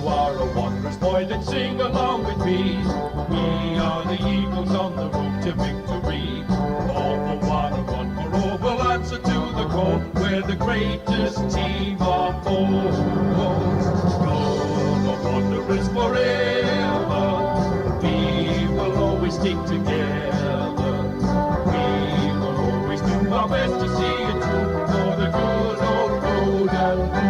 are a wondrous boy, then sing along with me. We are the Eagles on the road to victory. All for one and one for all, we'll answer to the call. We're the greatest team of all. Go, the wonder is forever. We will always stick together. We will always do our best to see it through for the good old road and blue.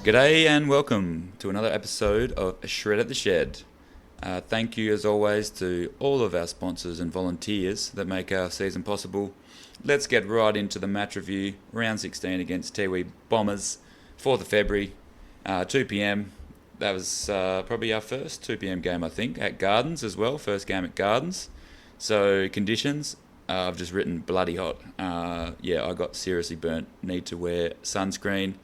G'day and welcome to another episode of Shred at the Shed. Thank you as always to all of our sponsors and volunteers that make our season possible. Let's get right into the match review. Round 16 against Tiwi Bombers, 4th of February, 2pm. That was probably our first 2pm game, I think, at Gardens as well. First game at Gardens. So conditions, I've just written bloody hot. I got seriously burnt. Need to wear sunscreen.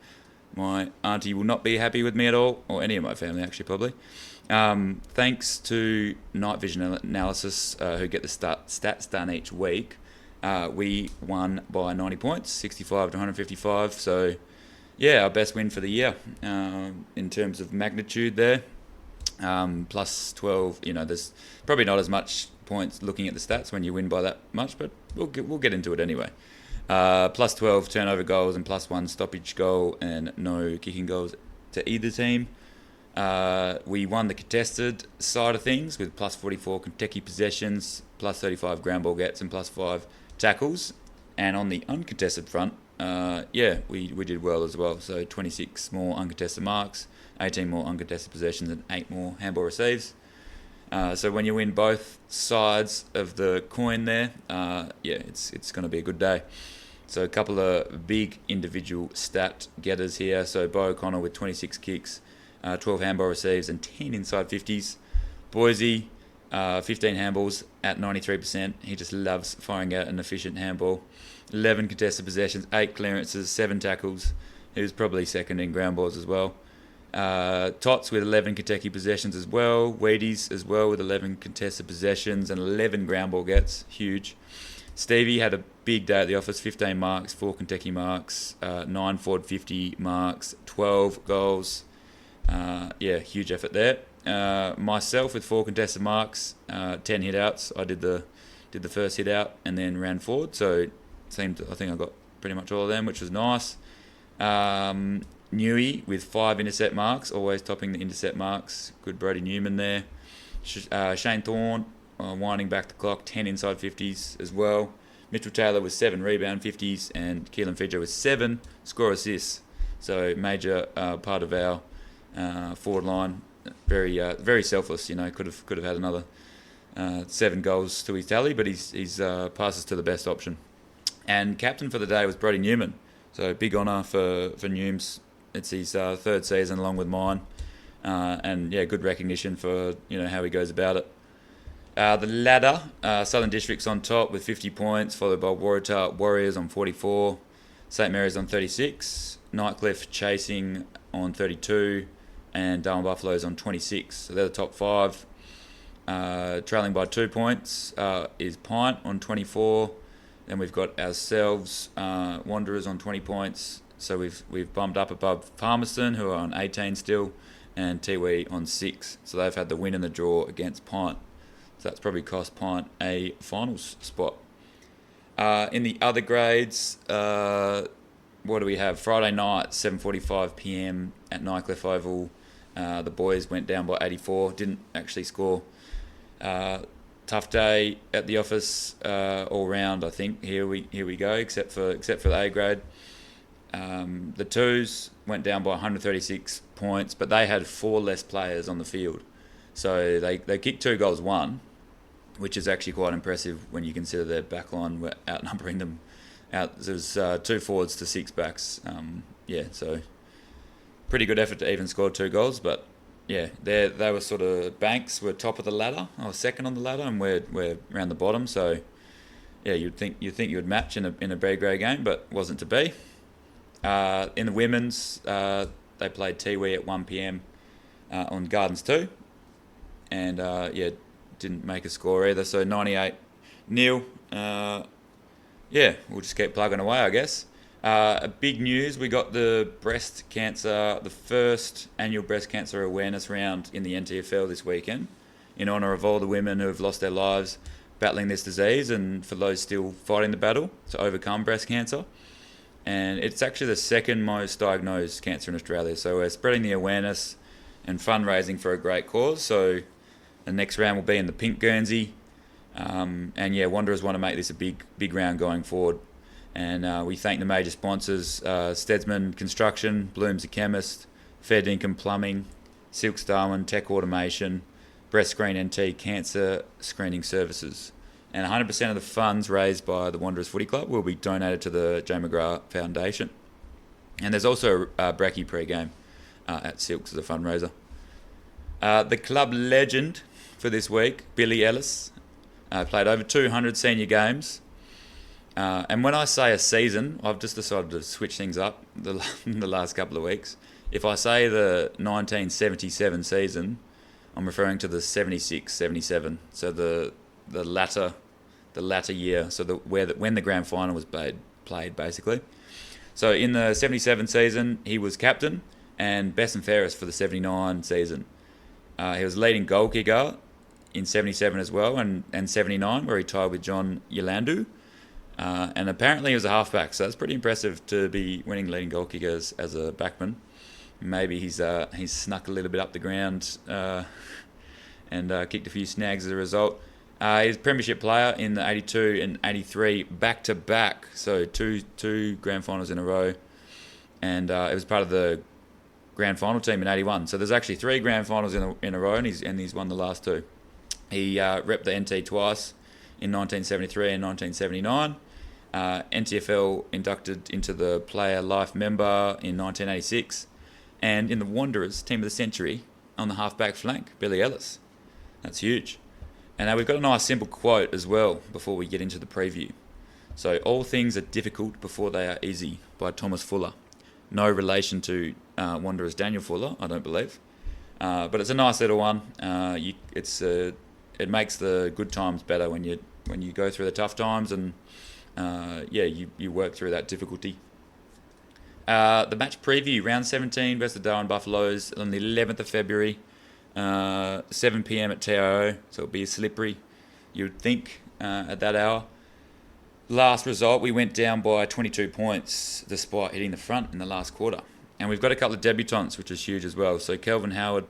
My auntie will not be happy with me at all, or any of my family actually probably. Thanks to Night Vision Analysis, who get the stats done each week. We won by 90 points, 65 to 155. So, yeah, our best win for the year in terms of magnitude there. Plus 12, there's probably not as much points looking at the stats when you win by that much, but we'll get into it anyway. Plus 12 turnover goals and plus 1 stoppage goal and no kicking goals to either team. We won the contested side of things with plus 44 Kentucky possessions, plus 35 ground ball gets and plus 5 tackles. And on the uncontested front, we did well as well. So 26 more uncontested marks, 18 more uncontested possessions and 8 more handball receives. So when you win both sides of the coin there, it's going to be a good day. So a couple of big individual stat getters here. So Bo O'Connor with 26 kicks, 12 handball receives and 10 inside 50s. Boise, 15 handballs at 93%. He just loves firing out an efficient handball. 11 contested possessions, 8 clearances, 7 tackles. He was probably second in ground balls as well. Tots with 11 Kentucky possessions as well. Wheaties as well with 11 contested possessions and 11 ground ball gets. Huge. Stevie had a big day at the office. 15 marks, 4 Kentucky marks, 9 Ford 50 marks, 12 goals. Huge effort there. Myself with 4 contested marks, 10 hit outs. I did the first hit out and then ran forward. So I think I got pretty much all of them, which was nice. Newey with 5 intercept marks, always topping the intercept marks. Good Brody Newman there. Shane Thorne winding back the clock, 10 inside 50s as well. Mitchell Taylor with 7 rebound 50s and Keelan Fidger with 7 score assists. So major part of our forward line. Very selfless. Could have had another 7 goals to his tally, but he's passes to the best option. And captain for the day was Brody Newman. So big honour for Newms. It's his third season along with mine. Good recognition for how he goes about it. The ladder, Southern District's on top with 50 points, followed by Waratah Warriors on 44, St Mary's on 36, Nightcliff chasing on 32, and Darwin Buffaloes on 26. So they're the top 5. Trailing by 2 points is Pint on 24. Then we've got ourselves, Wanderers on 20 points. So we've bumped up above Palmerston, who are on 18 still, and Tiwi on 6. So they've had the win and the draw against Pint. So that's probably cost Pint a finals spot. In the other grades, what do we have? Friday night, 7:45pm at Nightcliff Oval. The boys went down by 84. Didn't actually score. Tough day at the office all round. I think here we go. Except for the A grade. The twos went down by 136 points, but they had 4 less players on the field. So they kicked 2 goals, 1, which is actually quite impressive when you consider their backline were outnumbering them. There was 2 forwards to 6 backs. So pretty good effort to even score 2 goals, but yeah, they were sort of Banks were top of the ladder. I was second on the ladder, and we're around the bottom. So yeah, you'd think you would match in a B grade game, but wasn't to be. In the women's, they played Tiwi at 1pm on Gardens 2, and didn't make a score either. So 98-0. We'll just keep plugging away, I guess. Big news, we got the first annual breast cancer awareness round in the NTFL this weekend in honour of all the women who have lost their lives battling this disease and for those still fighting the battle to overcome breast cancer. And it's actually the second most diagnosed cancer in Australia. So we're spreading the awareness and fundraising for a great cause. So the next round will be in the Pink Guernsey. And yeah, Wanderers want to make this a big round going forward. And we thank the major sponsors, Stedsman Construction, Bloom's the Chemist, Fair Dinkum Plumbing, Silks Darwin, Tech Automation, Breast Screen NT Cancer Screening Services. And 100% of the funds raised by the Wanderers Footy Club will be donated to the Joe McGrath Foundation. And there's also a Bracky pre-game at Silks as a fundraiser. The club legend for this week, Billy Ellis, played over 200 senior games. And when I say a season, I've just decided to switch things up the last couple of weeks. If I say the 1977 season, I'm referring to the 76-77. So the latter year, so when the grand final was played basically. So in the 77 season, he was captain and best and fairest for the 79 season. He was leading goal kicker in 77 as well, and 79, where he tied with John Yolande. And apparently he was a halfback, so that's pretty impressive to be winning leading goal kickers as a backman. Maybe he's snuck a little bit up the ground and kicked a few snags as a result. He's a premiership player in the 82 and 83 back-to-back, so two grand finals in a row. And it was part of the grand final team in 81. So there's actually 3 grand finals in a row, and he's won the last 2. He repped the NT twice in 1973 and 1979. NTFL inducted into the Player Life Member in 1986. And in the Wanderers Team of the Century on the half-back flank, Billy Ellis. That's huge. And now we've got a nice simple quote as well before we get into the preview. So, all things are difficult before they are easy, by Thomas Fuller. No relation to Wanderers Daniel Fuller, I don't believe. But it's a nice little one. It makes the good times better when you go through the tough times and you work through that difficulty. The match preview, round 17 versus the Darwin Buffaloes on the 11th of February, 7 p.m. at TIO, so it'll be slippery, you would think, at that hour. Last result, we went down by 22 points despite hitting the front in the last quarter. And we've got a couple of debutants, which is huge as well. So Kelvin Howard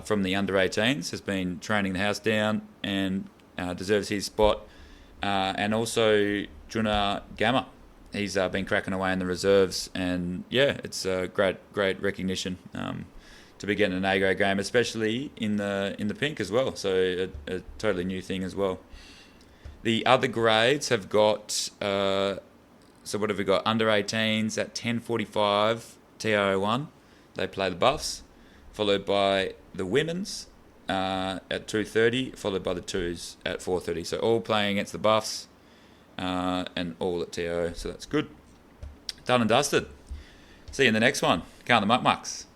from the under-18s has been training the house down and deserves his spot. And also Juna Gamma. He's been cracking away in the reserves, and yeah, it's a great recognition to be getting an A-grade game, especially in the pink as well. So a totally new thing as well. The other grades have got so what have we got? Under 18s at 10:45 TO1, they play the Buffs, followed by the women's at 2:30, followed by the twos at 4:30. So all playing against the Buffs. And all at TO, so that's good. Done and dusted. See you in the next one. Count the Muck Mucks.